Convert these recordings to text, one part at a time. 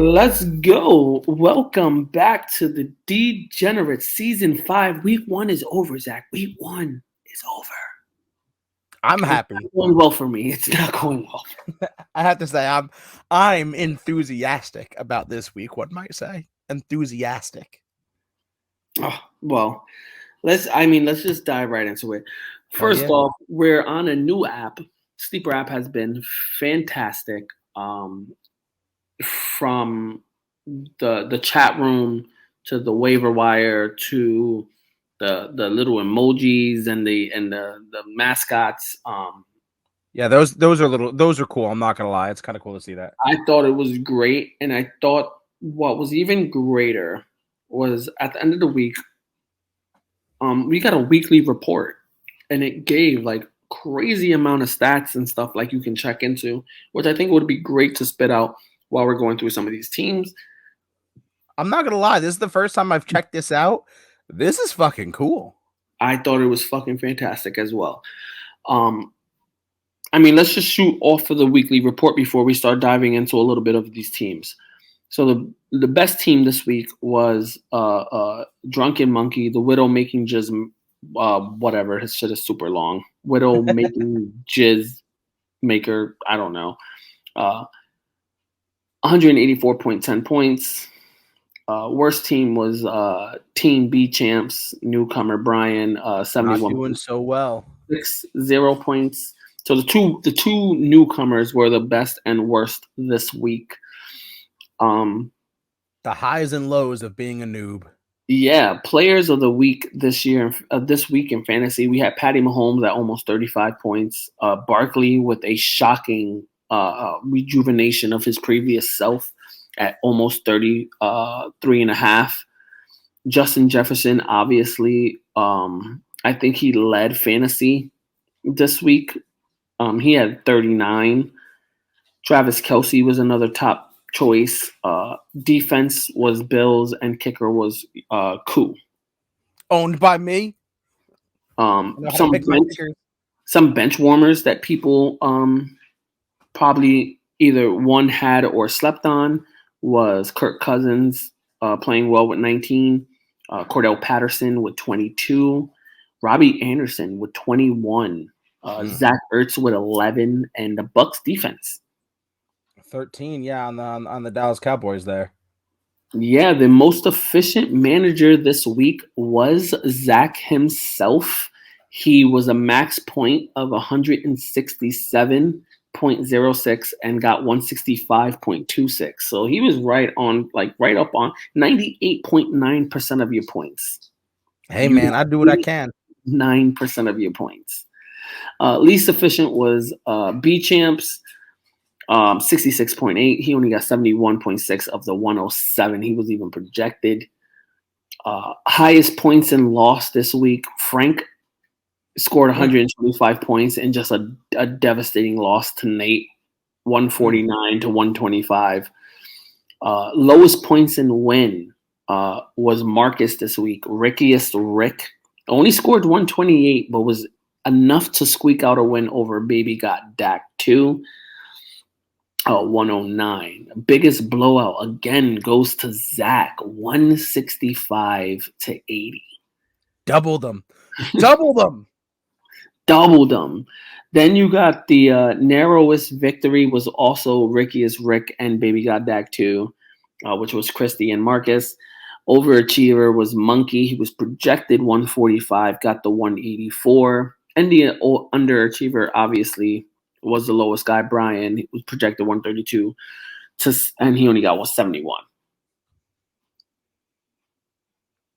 Let's go. Welcome back to the Degenerates Season 5. Week 1 is over, Zach. Week 1 is over. I'm It's happy. not going well for me. It's not going well. I have to say I'm enthusiastic about this week, one might say. Enthusiastic. Oh, well, let's just dive right into it. Hell First yeah. off, we're on a new app. Sleeper app has been fantastic. From the chat room to the waiver wire to the little emojis and the mascots. Yeah, those are cool. I'm not gonna lie. It's kind of cool to see that. I thought it was great, and I thought what was even greater was at the end of the week, we got a weekly report, and it gave like crazy amount of stats and stuff like you can check into, which I think would be great to spit out while we're going through some of these teams. I'm not gonna lie. This is the first time I've checked this out. This is fucking cool. I thought it was fucking fantastic as well. Um, let's just shoot off of the weekly report before we start diving into a little bit of these teams. So the best team this week was Drunken Monkey, the Widow making jizz, whatever. His shit is super long. Widow making jizz maker. I don't know. 184.10 points. Worst team was Team B champs newcomer Brian. 71. Not doing so well. 0 points. So the two newcomers were the best and worst this week. The highs and lows of being a noob. Yeah, players of the week this week in fantasy, we had Patty Mahomes at almost 35 points. Barkley with a shocking rejuvenation of his previous self at almost 33.5. Justin Jefferson, obviously, I think he led fantasy this week. He had 39. Travis Kelce was another top choice. Defense was Bills, and kicker was Koo. Owned by me. Some bench warmers that people probably either one had or slept on was Kirk Cousins playing well with 19, Cordell Patterson with 22, Robbie Anderson with 21, Zach Ertz with 11, and the Bucs defense 13. Yeah, on the Dallas Cowboys there. Yeah, the most efficient manager this week was Zach himself. He was a max point of 167.06 and got 165.26. So he was right up on 98.9% of your points. Hey, man, I do what I can. 9% of your points. Least efficient was B Champs. 66.8. He only got 71.6 of the 107 he was even projected. Highest points in loss this week. Frank scored 125 points in just a devastating loss to Nate, 149 to 125. Lowest points in win was Marcus this week. Rickiest Rick only scored 128, but was enough to squeak out a win over Baby Got Dak 2. 109. Biggest blowout again goes to Zach, 165 to 80. Double them. Then you got the narrowest victory was also Rickiest Rick and Baby Got Dak 2, which was Christy and Marcus. Overachiever was Monkey. He was projected 145, got the 184. And the underachiever, obviously, was the lowest guy. Brian, he was projected 132, and he only got 171.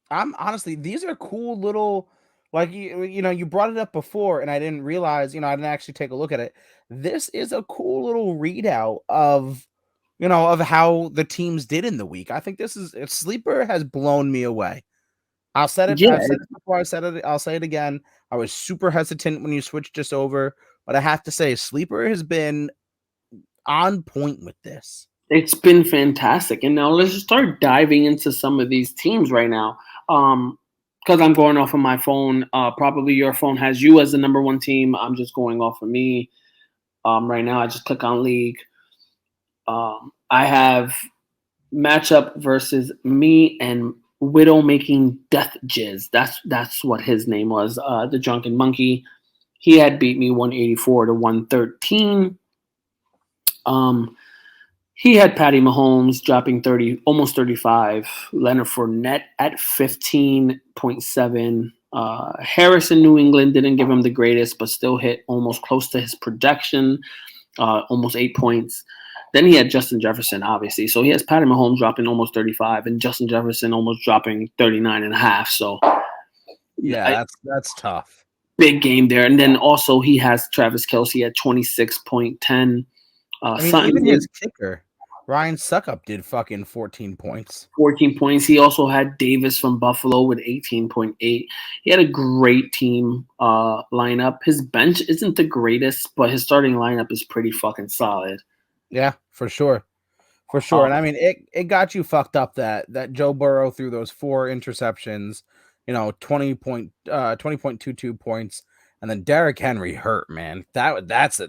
I'm honestly, these are cool little, like you brought it up before, and I didn't realize, I didn't actually take a look at it. This is a cool little readout of, of how the teams did in the week. I think Sleeper has blown me away. I've said it before. I'll say it again. I was super hesitant when you switched this over, but I have to say, Sleeper has been on point with this. It's been fantastic. And now let's just start diving into some of these teams right now. Because I'm going off of my phone. Probably your phone has you as the number one team. I'm just going off of me. Right now, I just click on league. I have matchup versus me and Widow making Death Jizz. That's what his name was. The Drunken Monkey. He had beat me 184 to 113. Um, he had Patty Mahomes dropping 30, almost 35. Leonard Fournette at 15.7. Harris in New England didn't give him the greatest, but still hit almost close to his projection, almost 8 points. Then he had Justin Jefferson, obviously. So he has Patty Mahomes dropping almost 35 and Justin Jefferson almost dropping 39 and a half. So Yeah, that's tough. big game there. And then also he has Travis Kelce at 26.10. I mean, even his kicker, Ryan Suckup, did fucking 14 points. 14 points. He also had Davis from Buffalo with 18.8. He had a great team lineup. His bench isn't the greatest, but his starting lineup is pretty fucking solid. Yeah, for sure. For sure. And I mean, it got you fucked up that Joe Burrow threw those 4 interceptions, 20.22 points, and then Derrick Henry hurt, man. That's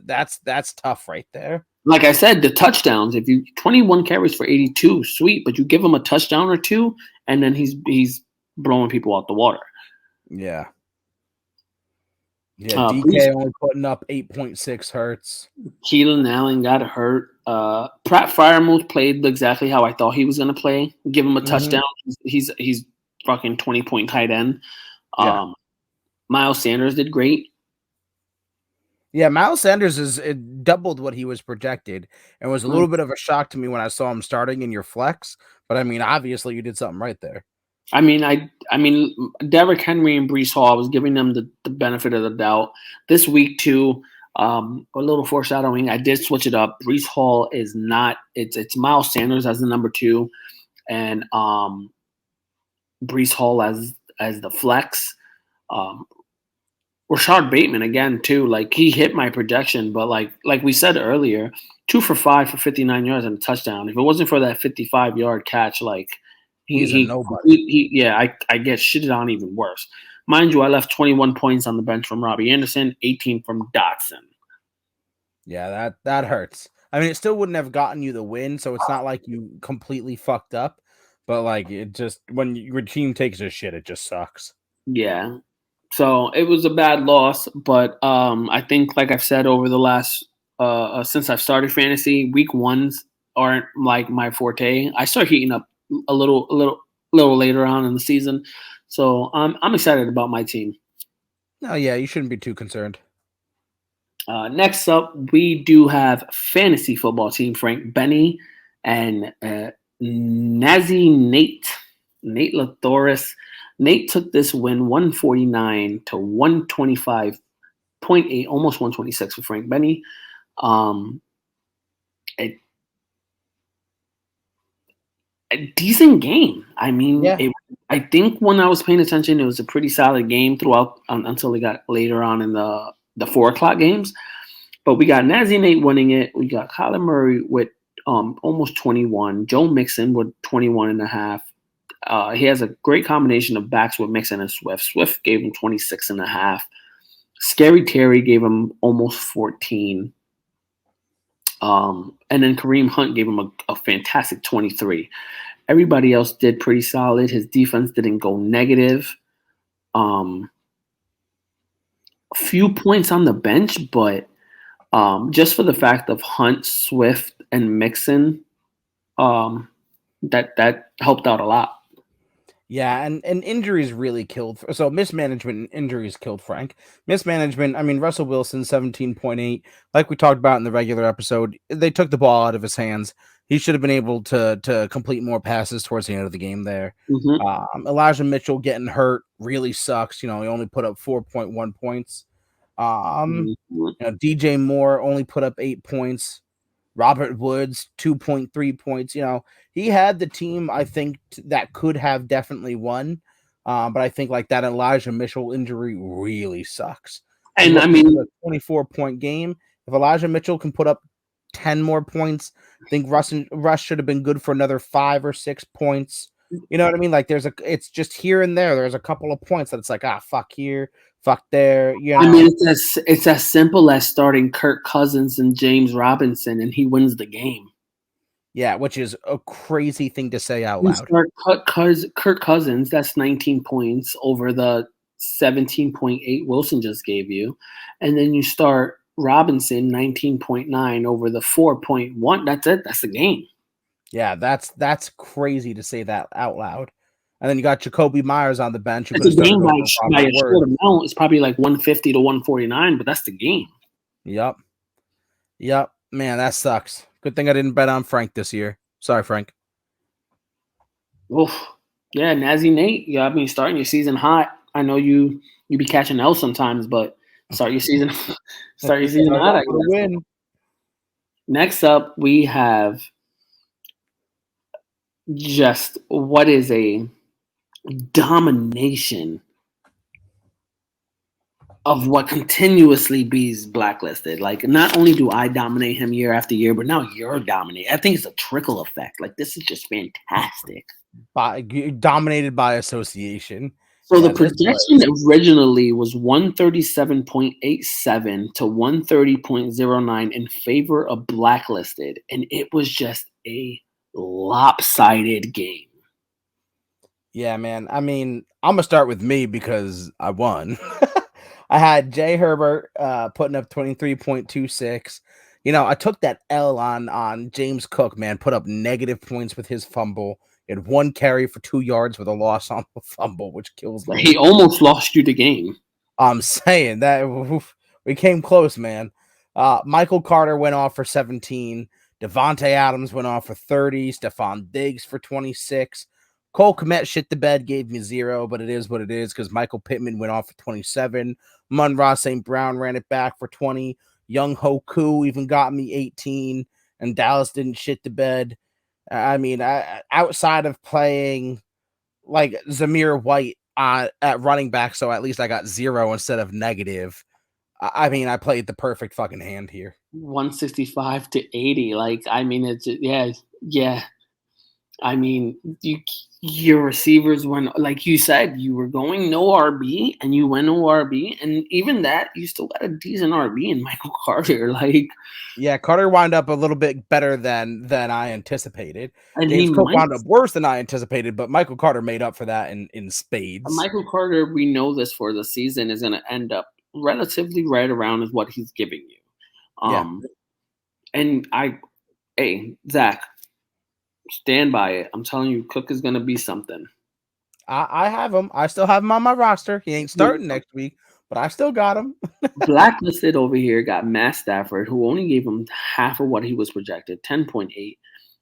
tough right there. Like I said, the touchdowns, if you 21 carries for 82, sweet, but you give him a touchdown or two, and then he's blowing people out the water. Yeah. Yeah, DK only putting up 8.6 hurts. Keelan Allen got hurt. Pratt Fryermuth played exactly how I thought he was going to play. Give him a touchdown. He's fucking 20-point tight end. Yeah. Miles Sanders did great. Yeah, Miles Sanders it doubled what he was projected, and was a little bit of a shock to me when I saw him starting in your flex. But I mean, obviously, you did something right there. I mean, Derrick Henry and Breece Hall, I was giving them the benefit of the doubt. This week too, a little foreshadowing. I did switch it up. Breece Hall is not. It's Miles Sanders as the number 2, and Breece Hall as the flex. Rashard Bateman again too. Like he hit my projection, but like we said earlier, 2 for 5 for 59 yards and a touchdown. If it wasn't for that 55-yard catch, like he's a nobody. I get shitted on even worse. Mind you, I left 21 points on the bench from Robbie Anderson, 18 from Dotson. Yeah, that hurts. I mean, it still wouldn't have gotten you the win, so it's not like you completely fucked up. But like, it just when your team takes a shit, it just sucks. Yeah. So it was a bad loss, but I think, like I've said over the last since I've started fantasy, week 1s aren't like my forte. I start heating up a little later on in the season, so I'm excited about my team. No, yeah, you shouldn't be too concerned. Next up, we do have fantasy football team Frank Benny and Nazi Nate Lathoris. Nate took this win 149 to 125.8, almost 126 for Frank Benny. A decent game. I mean, yeah. I think when I was paying attention, it was a pretty solid game throughout until it got later on in the 4:00 games. But we got Nazi Nate winning it. We got Kyler Murray with almost 21. Joe Mixon with 21 and a half. He has a great combination of backs with Mixon and Swift. Swift gave him 26 and a half. Scary Terry gave him almost 14. And then Kareem Hunt gave him a fantastic 23. Everybody else did pretty solid. His defense didn't go negative. A few points on the bench, but just for the fact of Hunt, Swift, and Mixon, that helped out a lot. Yeah, and injuries really killed. So mismanagement and injuries killed Frank. Mismanagement, I mean, Russell Wilson, 17.8. Like we talked about in the regular episode, they took the ball out of his hands. He should have been able to complete more passes towards the end of the game there. Mm-hmm. Elijah Mitchell getting hurt really sucks. He only put up 4.1 points. DJ Moore only put up 8 points. Robert Woods, 2.3 points. He had the team, I think, that could have definitely won. But I think like that Elijah Mitchell injury really sucks. And I mean, a 24-point game. If Elijah Mitchell can put up 10 more points, I think Russ should have been good for another 5 or 6 points. You know what I mean? Like it's just here and there. There's a couple of points that it's like, fuck here, fuck there. I mean, it's as simple as starting Kirk Cousins and James Robinson, and he wins the game. Yeah, which is a crazy thing to say out You loud. start Kirk Cousins, that's 19 points over the 17.8 Wilson just gave you. And then you start Robinson, 19.9 over the 4.1. That's it. That's the game. Yeah, that's crazy to say that out loud. And then you got Jacoby Myers on the bench who It's could a have started game over by Robert a Word. short amount. It's probably like 150 to 149, but that's the game. Yep. Yep. Man, that sucks. Good thing I didn't bet on Frank this year. Sorry, Frank. Oof. Yeah, Nazzy Nate. Yeah, I mean, starting your season hot. I know you be catching L sometimes, but start your season start your season I hot, want I to guess. win. Next up, we have just what is a domination of what continuously bees blacklisted. Like, not only do I dominate him year after year, but now you're dominating. I think it's a trickle effect. Like, this is just fantastic. Dominated by association. So the Yeah, this projection was. originally was 137.87 to 130.09 in favor of blacklisted, and it was just a lopsided game. Yeah, man. I mean, I'm gonna start with me because I won. I had Jay Herbert putting up 23.26. You know, I took that L on James Cook, man, put up negative points with his fumble. He had 1 carry for 2 yards with a loss on the fumble, which kills He me. almost lost you the game. I'm saying that we came close, man. Michael Carter went off for 17. Devontae Adams went off for 30. Stephon Diggs for 26. Cole Kmet shit the bed, gave me 0, but it is what it is because Michael Pittman went off for 27. Munra St. Brown ran it back for 20. Young Hoku even got me 18. And Dallas didn't shit the bed. I mean, outside of playing like Zamir White at running back, so at least I got 0 instead of negative. I mean, I played the perfect fucking hand here. 165 to 80. Like, I mean, it's yeah, yeah. I mean, your receivers went like you said, you were going no RB and you went no RB, and even that you still got a decent RB in Michael Carter. Like, Yeah, Carter wound up a little bit better than I anticipated. and he James Cook might wound up worse than I anticipated, but Michael Carter made up for that in spades. Michael Carter, we know this for the season is going to end up relatively right around as what he's giving you. Yeah, And hey, Zach, stand by it. I'm telling you, Cook is going to be something. I have him. I still have him on my roster. He ain't starting next week, but I still got him. Blacklisted over here got Matt Stafford, who only gave him half of what he was projected, 10.8.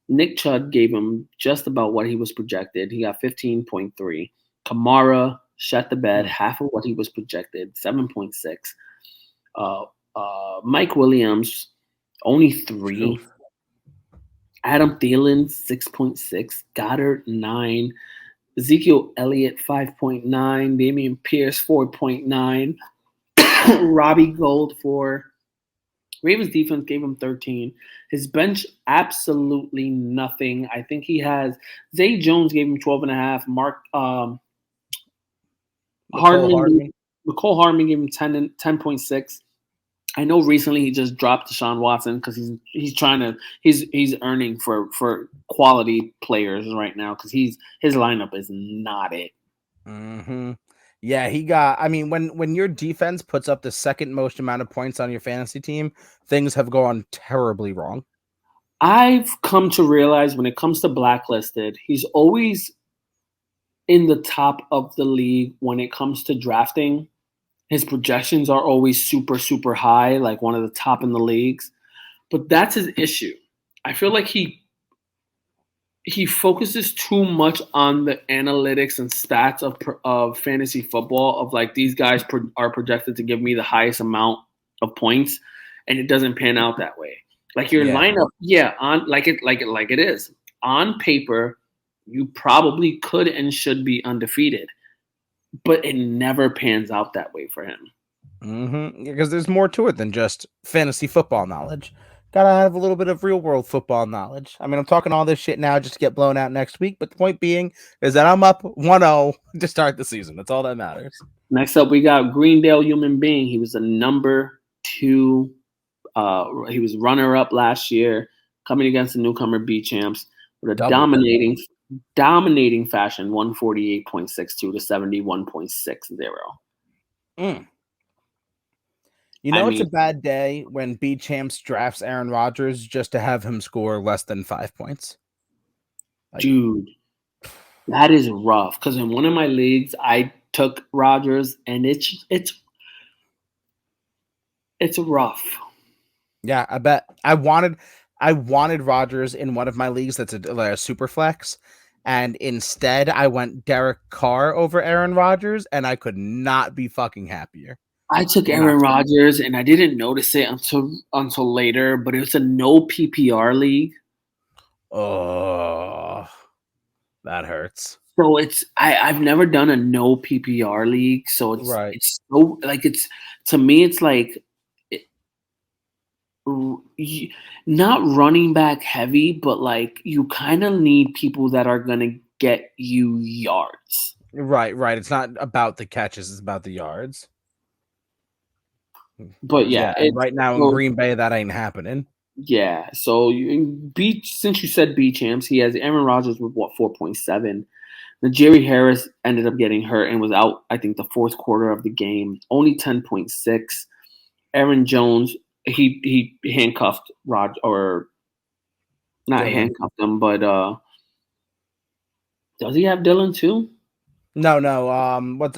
Nick Chubb gave him just about what he was projected. He got 15.3. Kamara shut the bed, half of what he was projected, 7.6. Mike Williams, only 3. Truth. Adam Thielen, 6.6. Goddard, 9. Ezekiel Elliott, 5.9. Damian Pierce, 4.9. Robbie Gold, 4. Ravens defense gave him 13. His bench, absolutely nothing. I think he has Zay Jones gave him 12.5. Hardman. McCole Hardman gave him 10.6. I know recently he just dropped Deshaun Watson because he's earning for quality players right now because his lineup is not it. Mm-hmm. Yeah, he got. I mean, when your defense puts up the second most amount of points on your fantasy team, things have gone terribly wrong. I've come to realize when it comes to blacklisted, he's always in the top of the league when it comes to drafting. His projections are always super, super high, like one of the top in the leagues. But that's his issue. I feel like he focuses too much on the analytics and stats of fantasy football of like these guys are projected to give me the highest amount of points, and it doesn't pan out that way. Like your Yeah. lineup, yeah, on like it is on paper, you probably could and should be undefeated, but it never pans out that way for him. Mm-hmm. Because there's more to it than just fantasy football knowledge. Gotta have a little bit of real world football knowledge. I mean, I'm talking all this shit now just to get blown out next week, but the point being is that I'm up 1-0 to start the season. That's all that matters. Next up, we got Greendale Human Being. He was a number 2. He was runner up last year. coming against the newcomer B champs with a Double dip. dominating fashion, 148.62 to 71.60. Mm. You I know it's a mean, bad day when B Champs drafts Aaron Rodgers just to have him score less than 5 points. Like, dude, that is rough. Because in one of my leagues, I took Rodgers, and it's rough. yeah, I bet I wanted Rodgers in one of my leagues that's a super flex, and instead I went Derek Carr over Aaron Rodgers, and I could not be fucking happier. I took Not Aaron Rodgers, and I didn't notice it until later. But it was a no PPR league, oh, that hurts. so I've never done a no PPR league, so Right. it's so like it's to me it's like not running back heavy, but like you kind of need people that are gonna get you yards. Right. It's not about the catches, it's about the yards. But Yeah, yeah, and it's right now in so Green Bay, that ain't happening. yeah. So since you said B champs, he has Aaron Rodgers with what 4.7. Jerry Harris ended up getting hurt and was out. I think the fourth quarter of the game, only 10.6. Aaron Jones, he handcuffed Rod or not Dylan. handcuffed him, but does he have Dylan too? No. What's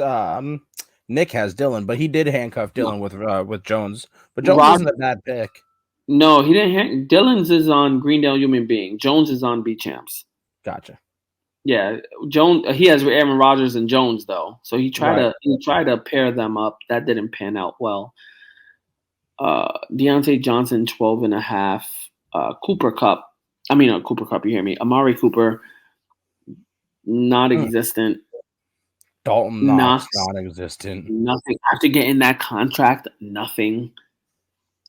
Nick has Dylan, but he did handcuff No. Dylan with Jones. But Jones Rob, isn't a bad pick. no, he didn't. Dylan's is on Greendale Human Being. Jones is on B Champs. Gotcha. Yeah, Jones. He has Aaron Rodgers and Jones though, so Right. he tried to pair them up. That didn't pan out well. Deontay Johnson 12 and a half. Cooper Cup. Cooper Cup. You hear me? Amari Cooper, not Mm. existent. Dalton Knox, Knox, non-existent. nothing. After getting that contract, nothing.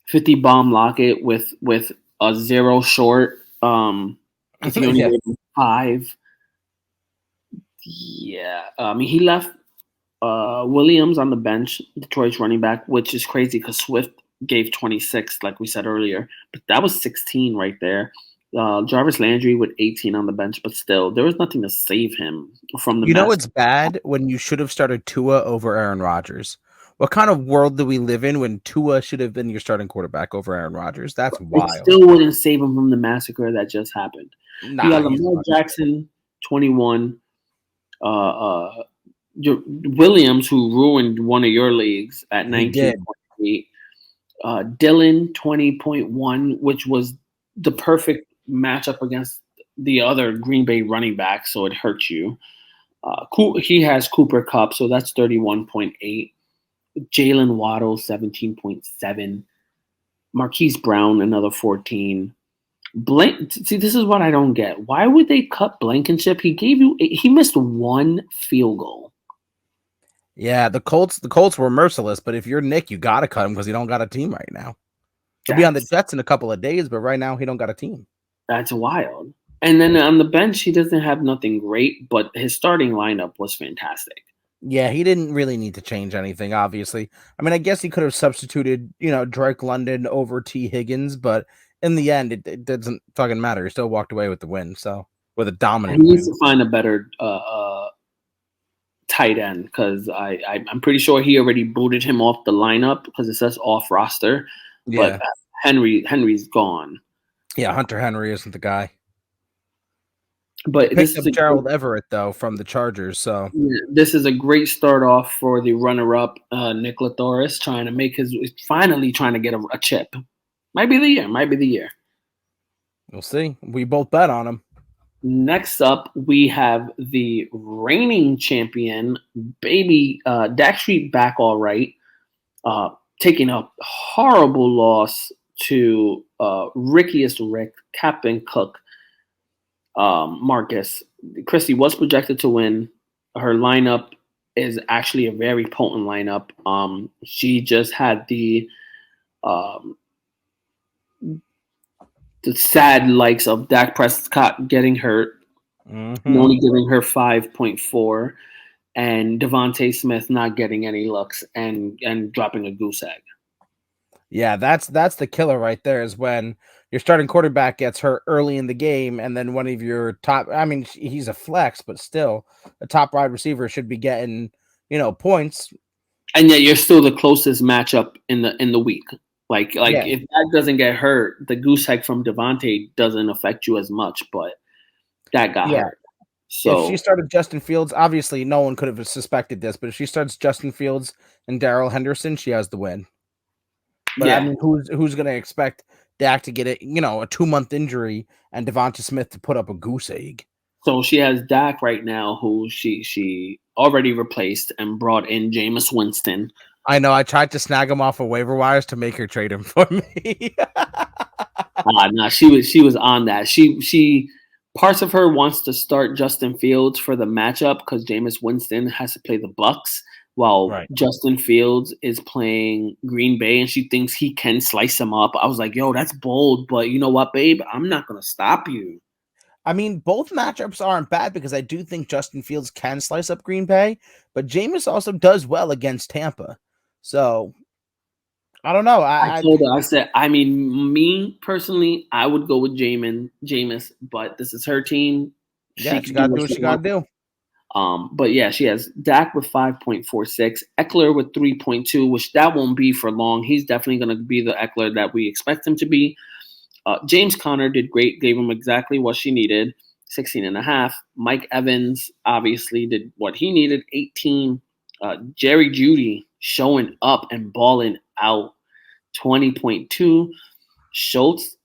50 bomb Lockett with a zero short. I think he only Yeah. gave him 5. Yeah, he left Williams on the bench, Detroit's running back, which is crazy because Swift gave 26, like we said earlier, but that was 16 right there. Jarvis Landry with 18 on the bench, but still, there was nothing to save him from the You know mess. it's bad when you should have started Tua over Aaron Rodgers. What kind of world do we live in when Tua should have been your starting quarterback over Aaron Rodgers? That's It wild. still wouldn't save him from the massacre that just happened. You Nah, got he's Lamar done. Jackson, 21. Williams, who ruined one of your leagues at He did. 19.8. Dylan 20.1, which was the perfect matchup against the other Green Bay running back, so it hurts you. He has Cooper Cup, so that's 31.8. Jalen Waddle 17.7. Marquise Brown another 14. See, this is what I don't get. Why would they cut Blankenship? He missed one field goal. Yeah, the Colts were merciless, but if you're Nick, you gotta cut him because he don't got a team right now. He'll be on the Jets in a couple of days, but right now he don't got a team. That's wild. And then on the bench, he doesn't have nothing great, but his starting lineup was fantastic. Yeah, he didn't really need to change anything, obviously. I mean, I guess he could have substituted, Drake London over T. Higgins, but in the end, it doesn't fucking matter. He still walked away with the win, so with a He dominant needs win. to find a better tight end because I'm pretty sure he already booted him off the lineup because it says off roster. But Yeah. Henry's gone. Yeah, Hunter Henry isn't the guy. But Picked up Gerald Everett, though, from the Chargers, so. this is a great start off for the runner-up, Nick Latoris, finally trying to get a chip. Might be the year. We'll see. We both bet on him. Next up, we have the reigning champion, baby Dak Street back all right, taking a horrible loss to Rickiest Rick, Captain Cook, Marcus. Christy was projected to win. Her lineup is actually a very potent lineup. She just had um, the sad likes of Dak Prescott getting hurt, only giving her 5.4, and Devontae Smith not getting any looks and dropping a goose egg. Yeah, that's the killer right there is when your starting quarterback gets hurt early in the game, and then one of your top, I mean, he's a flex, but still, a top wide receiver should be getting, points. And yet you're still the closest matchup in the week. Like Yeah. if that doesn't get hurt, the goose egg from Devontae doesn't affect you as much, but that got Yeah. hurt. If she So started Justin Fields, obviously no one could have suspected this, but if she starts Justin Fields and Darrell Henderson, she has the win. But I yeah. mean, who's going to expect Dak to get a 2-month injury and Devonta Smith to put up a goose egg? So she has Dak right now, who she already replaced and brought in Jameis Winston. I know. I tried to snag him off of waiver wires to make her trade him for me. No, she was on that. She parts of her wants to start Justin Fields for the matchup because Jameis Winston has to play the Bucks while Right. Justin Fields is playing Green Bay, and she thinks he can slice him up. I was like, yo, that's bold, but you know what, babe? I'm not gonna stop you. I mean, both matchups aren't bad because I do think Justin Fields can slice up Green Bay, but Jameis also does well against Tampa. So I don't know. I told her, I said, I mean, me personally, I would go with Jameis, but this is her team. Yeah, She she can do got to what do what she she got to wants. do. But yeah, she has Dak with 5.46, Eckler with 3.2, which that won't be for long. He's definitely going to be the Eckler that we expect him to be. James Conner did great, gave him exactly what she needed, 16 and a half. Mike Evans obviously did what he needed, 18. Jerry Judy showing up and balling out, 20.2. Schultz,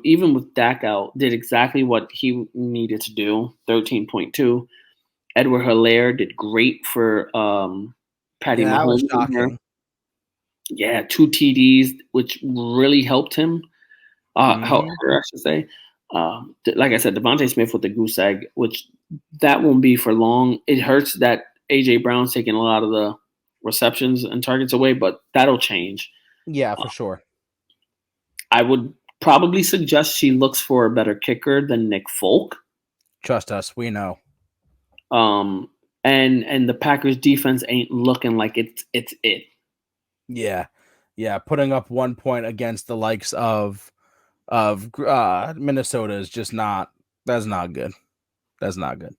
even with Dak out, did exactly what he needed to do, 13.2. Edward Hilaire did great for Patty Yeah, that was Mahomes in her. shocking. Yeah, 2 TDs, which really helped him. Help Hmm. her, I should say. Like I said, Devontae Smith with the goose egg, which that won't be for long. It hurts that AJ Brown's taking a lot of the receptions and targets away, but that'll change. Yeah, Uh, for sure. I would probably suggest she looks for a better kicker than Nick Folk. Trust us, we know. Um, and the Packers defense ain't looking like it's it. Yeah, yeah. Putting up 1 point against the likes of Minnesota is just not. That's not good. That's not good.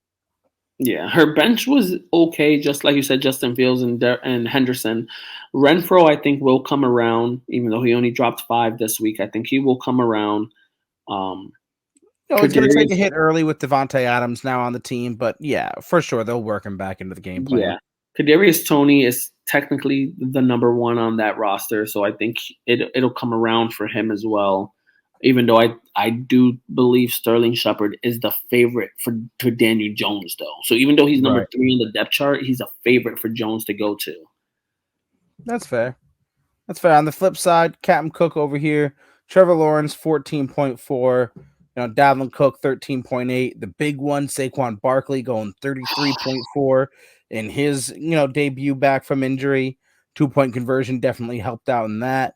Yeah, her bench was okay, just like you said, Justin Fields and Henderson. Renfro, I think, will come around, even though he only dropped 5 this week. I think he will come around. Um, He's going to take a Kadarius, hit early with Devontae Adams now on the team, but yeah, for sure they'll work him back into the game plan. yeah, Kadarius Toney is technically the number 1 on that roster, so I think it'll come around for him as well. Even though I do believe Sterling Shepard is the favorite for Daniel Jones, though. So even though he's number Right. 3 in the depth chart, he's a favorite for Jones to go to. That's fair. That's fair. On the flip side, Captain Cook over here, Trevor Lawrence 14.4, Dalvin Cook 13.8. The big one, Saquon Barkley going 33.4 in his debut back from injury. 2-point conversion definitely helped out in that.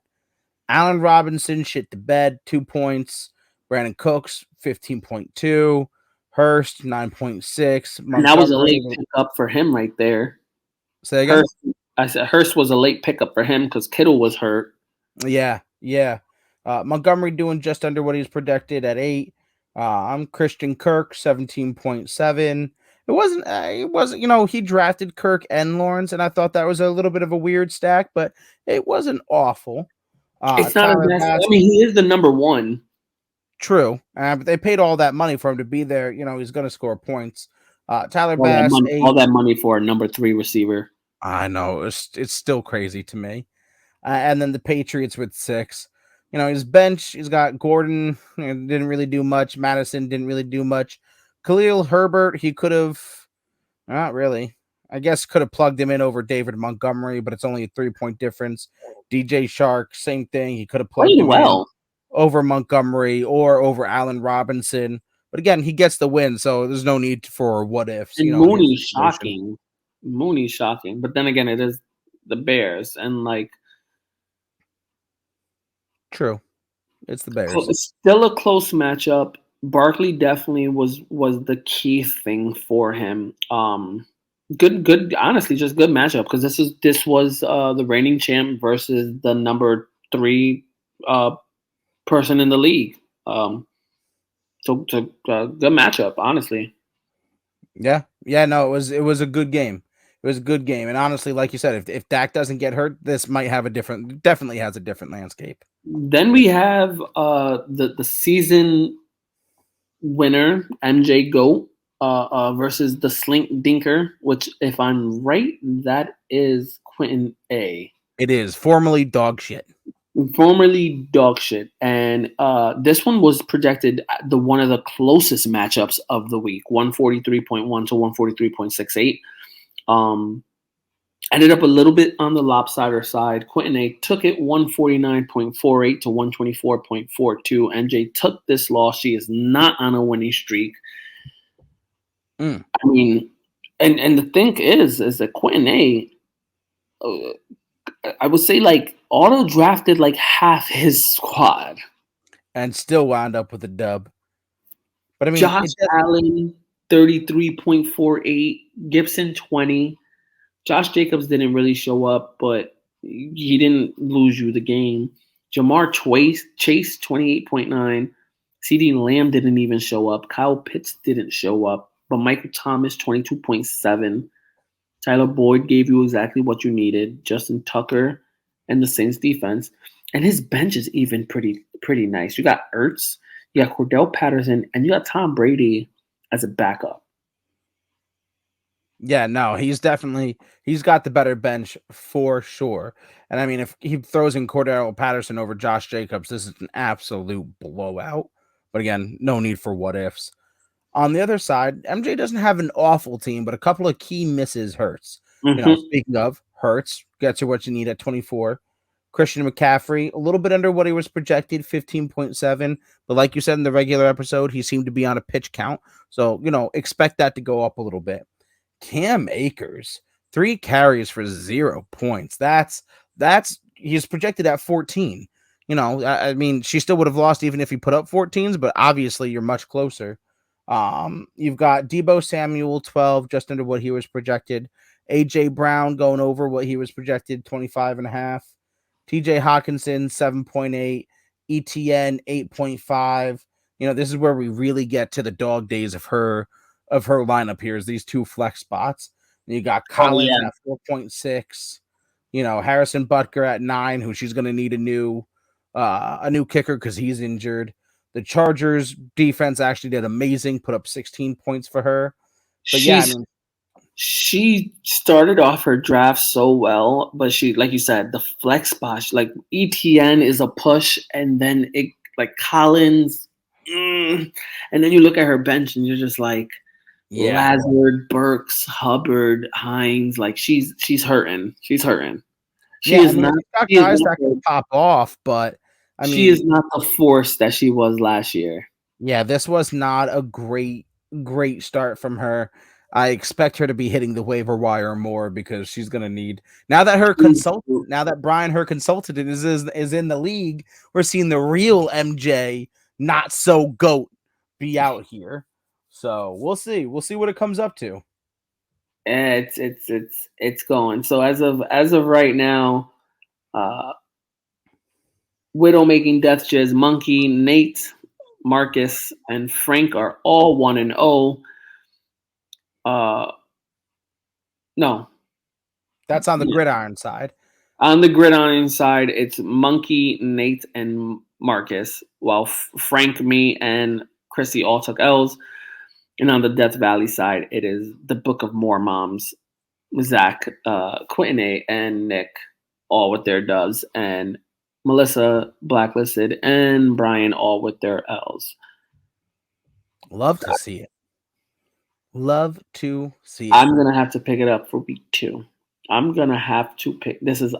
Allen Robinson shit the bed, 2 points. Brandon Cooks 15.2. Hurst 9.6. And that was a Montgomery. late pickup for him right there. Say again? Hurst, I said Hurst was a late pickup for him because Kittle was hurt. Yeah, yeah. Montgomery doing just under what he's projected at 8. I'm Christian Kirk 17.7. It wasn't, he drafted Kirk and Lawrence, and I thought that was a little bit of a weird stack, but it wasn't awful. It's not a Tyler mess. Bass, I mean, he is the number 1. true. But they paid all that money for him to be there. He's going to score points. Tyler All that Bass, money, 8. all that money for a number 3 receiver. I know. It's still crazy to me. And then the Patriots with 6. His bench, he's got Gordon, didn't really do much. Madison didn't really do much. Khalil Herbert, he could have, not really. I guess could have plugged him in over David Montgomery, but it's only a 3-point difference. DJ Shark, same thing. He could have plugged Played him in well. over Montgomery or over Allen Robinson. But again, he gets the win, so there's no need for what ifs, And in his Mooney's situation. shocking. Mooney's shocking. But then again, it is the Bears. And like, True. It's the Bears. it's still a close matchup. Barkley definitely was the key thing for him. Good, honestly, just good matchup because this was the reigning champ versus the number 3 uh person in the league. So good matchup, honestly. Yeah, yeah, no, it was a good game. It was a good game, and honestly, like you said, if Dak doesn't get hurt, this might have a different, definitely has a different landscape. Then we have the season winner MJ Goat versus the Slink Dinker, which if I'm right, that is Quentin A. It is formerly dog shit. Formerly dog shit, and this one was projected the one of the closest matchups of the week, 143.1 to 143.68. Um, Ended up a little bit on the lopsided side. Quentin A took it 149.48 to 124.42. NJ took this loss. She is not on a winning streak. Mm. I mean, and the thing is that Quentin A, I would say like auto drafted like half his squad. And still wound up with a dub. But I mean, Josh it does. Allen 33.48, Gibson 20. Josh Jacobs didn't really show up, but he didn't lose you the game. Jamar Chase 28.9. CD Lamb didn't even show up. Kyle Pitts didn't show up, but Michael Thomas 22.7. Tyler Boyd gave you exactly what you needed. Justin Tucker and the Saints defense. And his bench is even pretty nice. You got Ertz, you got Cordell Patterson, and you got Tom Brady as a backup. Yeah, no, he's got the better bench for sure. And I mean, if he throws in Cordero Patterson over Josh Jacobs, this is an absolute blowout. But again, no need for what ifs. On the other side, MJ doesn't have an awful team, but a couple of key misses hurts. Mm-hmm. Speaking of hurts, gets you what you need at 24. Christian McCaffrey, a little bit under what he was projected, 15.7. But like you said in the regular episode, he seemed to be on a pitch count. So, expect that to go up a little bit. Cam Akers, 3 carries for 0 points. That's he's projected at 14. I mean, she still would have lost even if he put up 14s, but obviously you're much closer. You've got Debo Samuel, 12, just under what he was projected. AJ Brown going over what he was projected, 25 and a half. TJ Hawkinson, 7.8. ETN, 8.5. This is where we really get to the dog days of her lineup here is these 2 flex spots. And you got Oh Collins yeah. at 4.6, Harrison Butker at 9, who she's going to need a new kicker because he's injured. The Chargers defense actually did amazing, put up 16 points for her. But yeah, I She's mean, she started off her draft so well, but she, like you said, the flex spot, like ETN is a push, and then it like Collins, and then you look at her bench and you're just like yeah. Lazard, Burks, Hubbard, Hines, like she's hurting. She's hurting. She Yeah, I is mean, not. she's got She is guys not. that can pop off, but I She is mean, not the force that she was last year. yeah, this was not a great start from her. I expect her to be hitting the waiver wire more because she's gonna need now that Brian, her consultant, is in the league. We're seeing the real MJ, not so goat, be out here. So we'll see. We'll see what it comes up to. It's going. So as of right now, uh, Widow making death jizz, Monkey, Nate, Marcus, and Frank are all 1-0. Uh, no, That's on the yeah. gridiron side. On the gridiron side, it's Monkey, Nate, and Marcus, while Frank, me, and Chrissy all took L's. And on the Death Valley side, it is the Book of More Moms, Zach, Quentin A, and Nick, all with their doves, and Melissa blacklisted, and Brian all with their L's. Love to see it. Love to see it. I'm gonna have to pick it up for week 2. I'm gonna have to pick. This is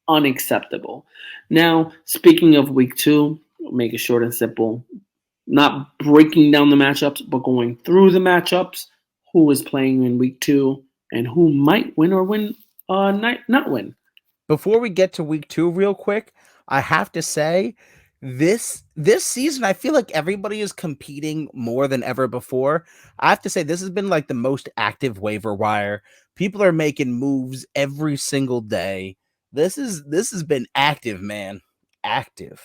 unacceptable. Now, speaking of week 2, make it short and simple. Not breaking down the matchups, but going through the matchups. Who is playing in week 2, and who might win or not win. Before we get to week 2 real quick, I have to say this season I feel like everybody is competing more than ever before. I have to say this has been like the most active waiver wire. People are making moves every single day. This has been active, man. Active.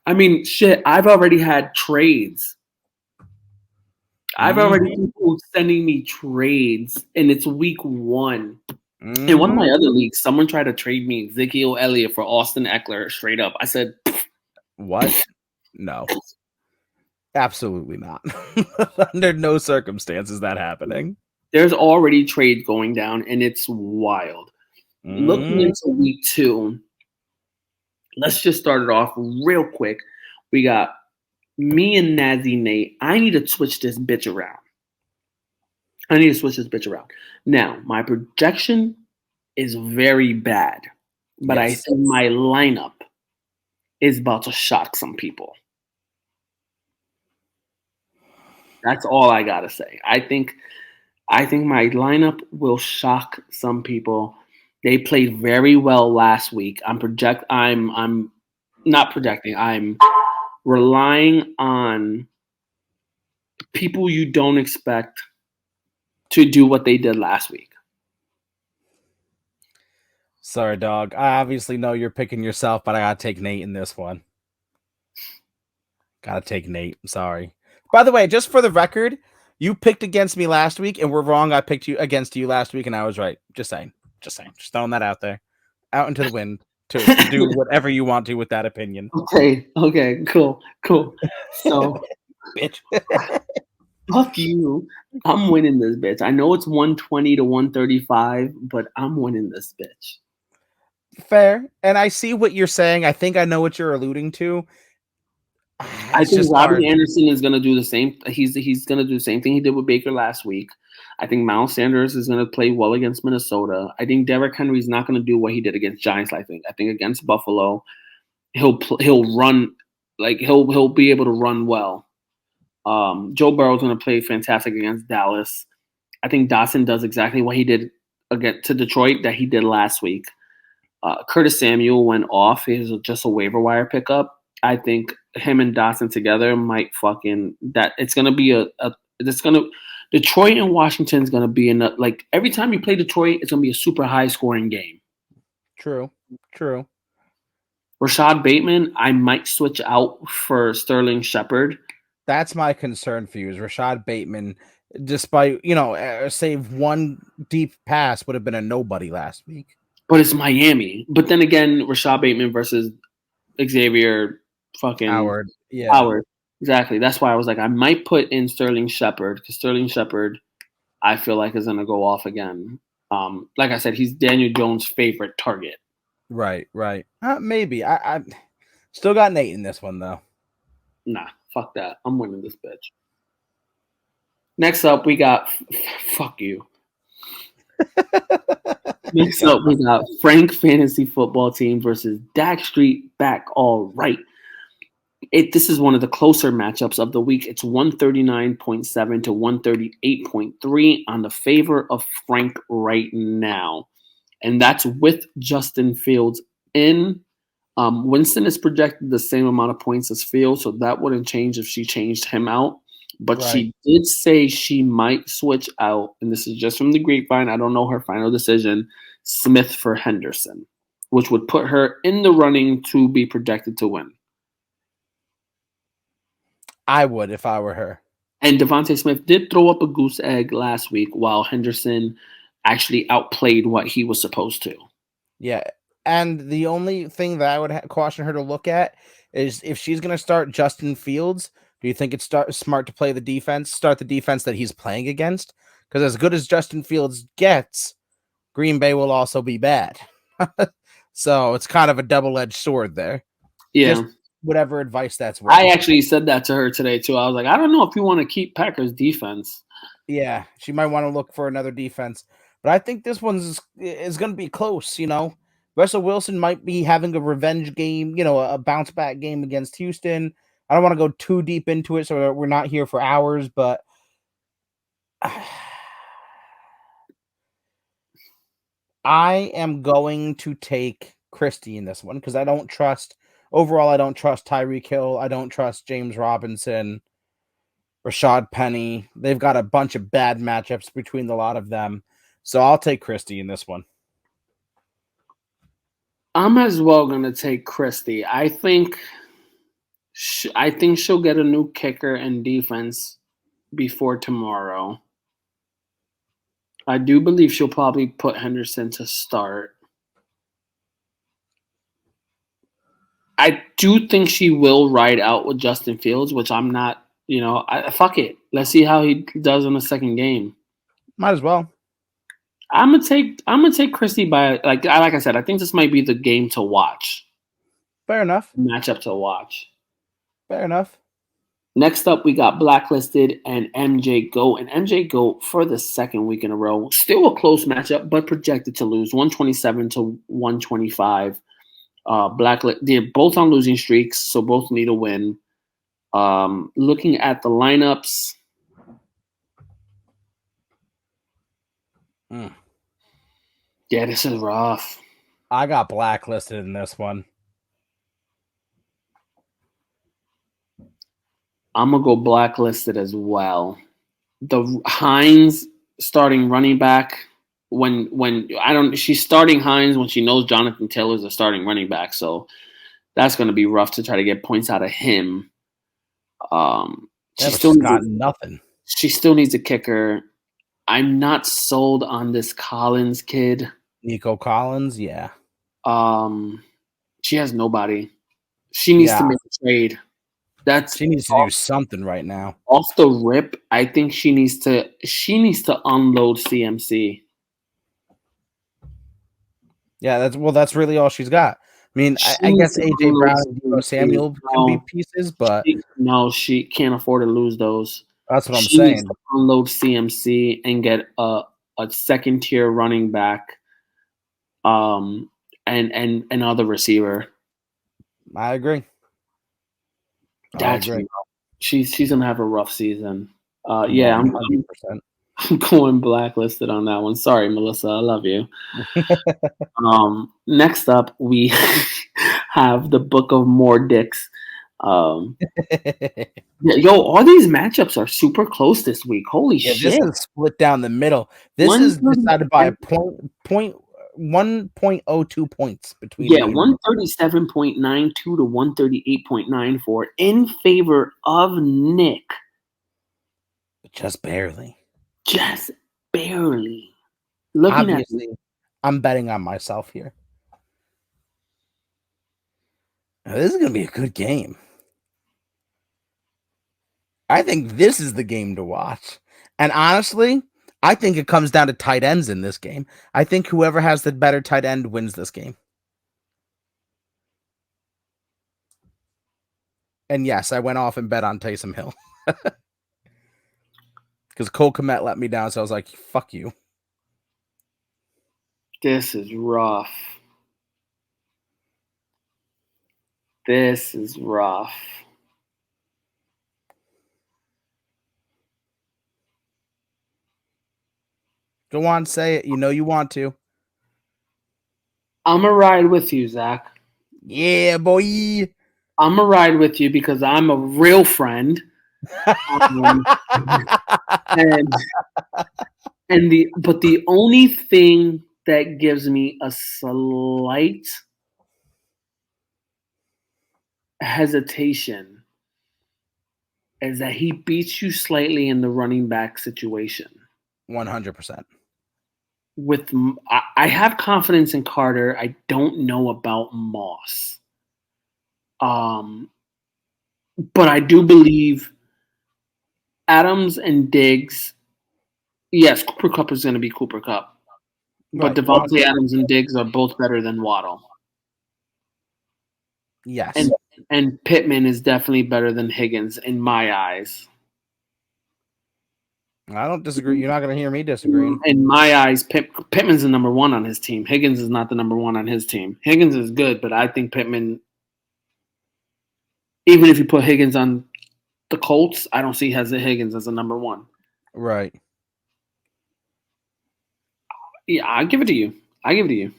I mean, shit, I've already had trades. I've already Mm-hmm. people sending me trades, and it's week 1. In one of my Mm-hmm. other leagues, someone tried to trade me Ezekiel Elliott for Austin Eckler straight up. I said, What? No. Absolutely not. Under no circumstances is that happening. there's already trades going down, and it's wild. Looking Mm, into week 2, let's just start it off real quick. We got me and Nazi Nate. I need to switch this bitch around. Now, my projection is very bad, but I yes. think my lineup is about to shock some people. That's all I gotta say. I think my lineup will shock some people. They played very well last week. I'm not projecting. I'm relying on people you don't expect to do what they did last week. Sorry, dog. I obviously know you're picking yourself, but I gotta take Nate in this one. Gotta take Nate. I'm sorry. By the way, just for the record, you picked against me last week and we're wrong. I picked you against you last week and I was right. Just saying. Just saying. Just throwing that out there. Out into the wind to do whatever you want to with that opinion. Okay, cool. So Bitch. fuck you. I'm winning this bitch. I know it's 120 to 135, but I'm winning this bitch. Fair. And I see what you're saying. I think I know what you're alluding to. I It's think just Robbie hard. Anderson is gonna do the same. He's gonna do the same thing he did with Baker last week. I think Miles Sanders is gonna play well against Minnesota. I think Derrick Henry is not gonna do what he did against Giants. I think against Buffalo, he'll run like he'll be able to run well. Joe Burrow's gonna play fantastic against Dallas. I think Dotson does exactly what he did against to Detroit that he did last week. Curtis Samuel went off. He's just a waiver wire pickup. I think him and Dotson together might fucking that. It's gonna be it's gonna Detroit and Washington is gonna be in like every time you play Detroit, it's gonna be a super high scoring game. True. True. Rashad Bateman, I might switch out for Sterling Shepard, That's my concern for you is Rashad Bateman, despite, save one deep pass would have been a nobody last week. but it's Miami. But then again, Rashad Bateman versus Xavier fucking Howard. Yeah. Howard. Exactly. That's why I was like, I might put in Sterling Shepard because Sterling Shepard, I feel like, is going to go off again. Like I said, he's Daniel Jones' favorite target. Right. Right. Maybe. I still got Nate in this one though. Nah, fuck that. I'm winning this bitch. Next up, we got fuck you. Next up, we got Frank Fantasy Football Team versus Dak Street back all right. This is one of the closer matchups of the week. It's 139.7 to 138.3 on the favor of Frank right now. And that's with Justin Fields in. Winston is projected the same amount of points as Fields, so that wouldn't change if she changed him out. But Right. she did say she might switch out, and this is just from the grapevine. I don't know her final decision. Smith for Henderson, which would put her in the running to be projected to win. I would if I were her. And Devontae Smith did throw up a goose egg last week while Henderson actually outplayed what he was supposed to. Yeah. And the only thing that I would caution her to look at is if she's going to start Justin Fields, do you think it's smart to play start the defense that he's playing against? Because as good as Justin Fields gets, Green Bay will also be bad. So it's kind of a double-edged sword there. Yeah. Just whatever advice that's worth. I actually said that to her today, too. I was like, I don't know if you want to keep Packers defense. Yeah, she might want to look for another defense. But I think this one's is going to be close, Russell Wilson might be having a revenge game, a bounce back game against Houston. I don't want to go too deep into it so we're not here for hours, but I am going to take Christie in this one because I don't trust Tyreek Hill. I don't trust James Robinson, Rashad Penny. They've got a bunch of bad matchups between the lot of them. So I'll take Christie in this one. I'm as well going to take Christie. I think I think she'll get a new kicker and defense before tomorrow. I do believe she'll probably put Henderson to start. I do think she will ride out with Justin Fields, which I'm not. Fuck it. Let's see how he does in the second game. Might as well. I'm gonna take Christie by like I said. I think this might be the game to watch. Fair enough. Matchup to watch. Fair enough. Next up, we got Blacklisted and MJ Goat. And MJ Goat for the second week in a row. Still a close matchup, but projected to lose 127 to 125. They're both on losing streaks, so both need a win. Looking at the lineups. Yeah, this is rough. I got Blacklisted in this one. I'm gonna go Blacklisted as well. The Hines starting running back she's starting Hines when she knows Jonathan Taylor's a starting running back, so that's gonna be rough to try to get points out of him. She still got nothing. She still needs a kicker. I'm not sold on this Collins kid. Nico Collins, yeah. She has nobody. She needs to make a trade. She needs to do something right now. Off the rip, I think she needs to unload CMC. Yeah, that's really all she's got. I mean, I guess AJ Brown and Deebo Samuel can be pieces, but she can't afford to lose those. That's what I'm saying. Needs to unload CMC and get a second tier running back, and another receiver. I agree. She's gonna have a rough season. Yeah, I'm going Blacklisted on that one. Sorry, Melissa, I love you. Next up, we have the Book of More Dicks. All these matchups are super close this week. Holy shit! This is split down the middle. This is decided by a point 1.02 points between. 137.92 to 138.94 in favor of Nick. Just barely. Obviously, I'm betting on myself here. Now, this is going to be a good game. I think this is the game to watch. And honestly, I think it comes down to tight ends in this game. I think whoever has the better tight end wins this game. And yes, I went off and bet on Taysom Hill. Because Cole Kmet let me down, so I was like, fuck you. This is rough. Go on, say it. You know you want to. I'm going to ride with you, Zach. Yeah, boy. I'm going to ride with you because I'm a real friend. But the only thing that gives me a slight hesitation is that he beats you slightly in the running back situation. 100%. I have confidence in Carter. I don't know about Moss. But I do believe Adams and Diggs. Yes, Cooper Kupp is going to be Cooper Kupp. But Devontae Adams and Diggs are both better than Waddle. Yes. And Pittman is definitely better than Higgins in my eyes. I don't disagree. You're not going to hear me disagreeing. In my eyes, Pittman's the number one on his team. Higgins is not the number one on his team. Higgins is good, but I think Pittman, even if you put Higgins on the Colts, I don't see Higgins as a number one. Right. Yeah, I'll give it to you. I'm going to give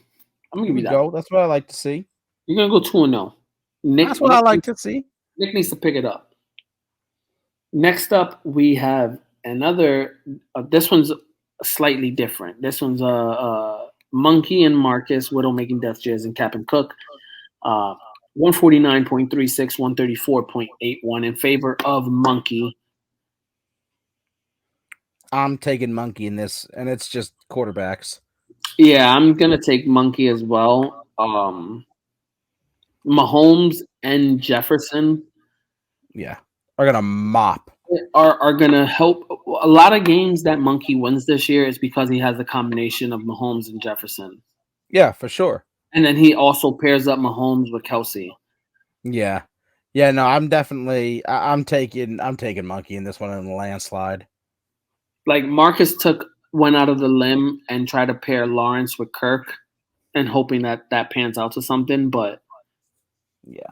you that. That's what I like to see. You're going to go 2-0. That's what I like to see. Nick needs to pick it up. Next up, we have another. This one's slightly different. This one's Monkey and Marcus, Widow making Death Jizz, and Cap and Cook. 149.36, 134.81 in favor of Monkey. I'm taking Monkey in this, and it's just quarterbacks. Yeah, I'm gonna take Monkey as well. Mahomes and Jefferson Yeah, are gonna mop. are gonna help. A lot of games that Monkey wins this year is because he has a combination of Mahomes and Jefferson, Yeah, for sure. and then he also pairs up Mahomes with Kelsey. Yeah, yeah. No, I'm definitely. I'm taking Monkey in this one in the landslide. Like Marcus went out of the limb and tried to pair Lawrence with Kirk, and hoping that that pans out to something, but Yeah,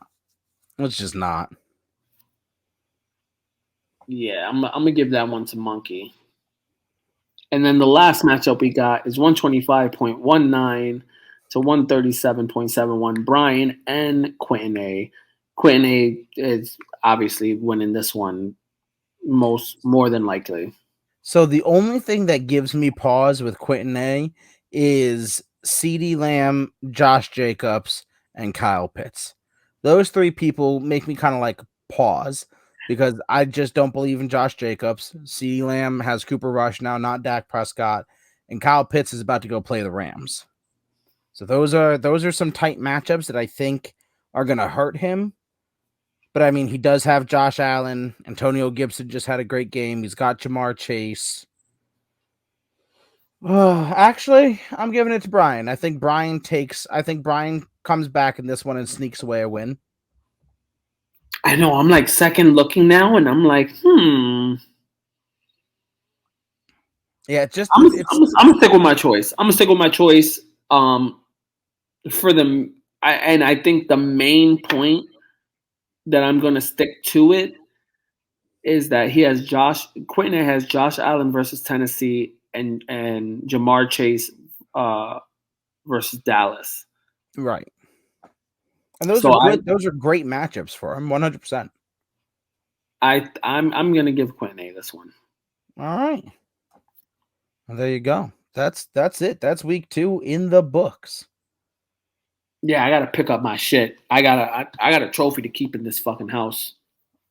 it's just not. yeah, I'm gonna give that one to Monkey. And then the last matchup we got is 125.19 to 137.71. Brian and Quentin A. Quentin A is obviously winning this one more than likely. So the only thing that gives me pause with Quentin A is CeeDee Lamb, Josh Jacobs, and Kyle Pitts. Those three people make me kind of like pause because I just don't believe in Josh Jacobs. CeeDee Lamb has Cooper Rush now, not Dak Prescott, and Kyle Pitts is about to go play the Rams. So those are some tight matchups that I think are going to hurt him. But I mean, he does have Josh Allen. Antonio Gibson just had a great game. He's got Jamar Chase. Actually, I'm giving it to Brian. I think Brian comes back in this one and sneaks away a win. I know, I'm like second looking now, and I'm like, Yeah, it's I'm gonna stick with my choice. I'm gonna stick with my choice. For the and I think the main point that I'm gonna stick to it is that he has Quentin has Josh Allen versus Tennessee and Jamar Chase versus Dallas. right. And those So are good. Those are great matchups for him, 100%. I'm gonna give Quentin A this one. All right. Well, there you go. That's it. That's week 2 in the books. Yeah, I gotta pick up my shit. I got a trophy to keep in this fucking house.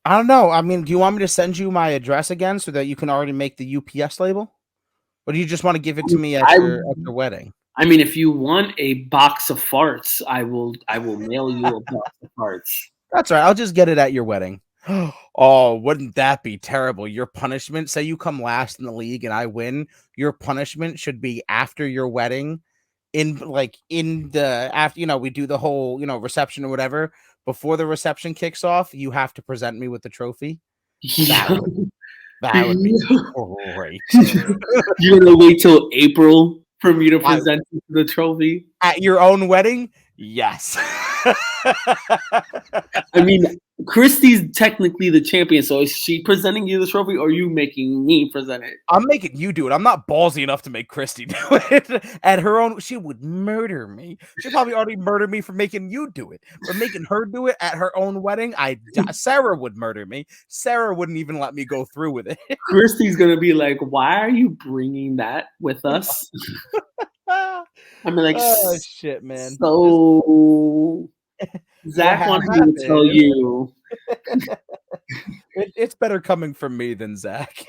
I don't know. I mean, do you want me to send you my address again so that you can already make the UPS label? Or do you just want to give it to me at I your wedding? I mean, if you want a box of farts, I will mail you a box of farts. That's right. I'll just get it at your wedding. Oh, wouldn't that be terrible? Your punishment, say you come last in the league and I win, your punishment should be after your wedding in the after we do the whole, reception or whatever. Before the reception kicks off, you have to present me with the trophy. That Yeah. would that would be great. You're gonna wait till April for me to present the trophy? At your own wedding? Yes. I mean, Christy's technically the champion, so is she presenting you the trophy, or are you making me present it? I'm making you do it. I'm not ballsy enough to make Christy do it. At her own, she would murder me. She'd probably already murder me for making you do it. But making her do it at her own wedding, Sarah would murder me. Sarah wouldn't even let me go through with it. Christy's gonna be like, "Why are you bringing that with us?" I'm like, oh shit, man. So Zach wanted me to tell you. It's better coming from me than Zach.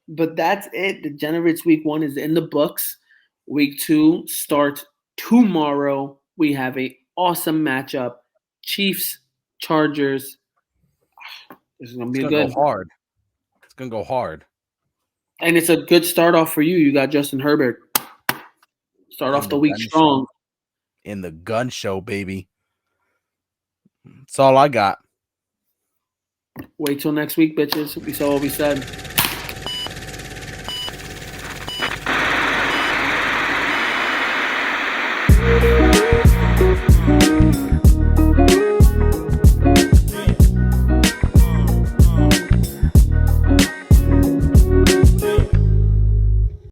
But that's it. Degenerates week 1 is in the books. Week 2 starts tomorrow. We have a awesome matchup. Chiefs, Chargers. This is gonna be good. Go hard. It's gonna go hard. And it's a good start off for you. You got Justin Herbert. Start off the week strong. In the gun show, baby. That's all I got. Wait till next week, bitches. We saw what we said.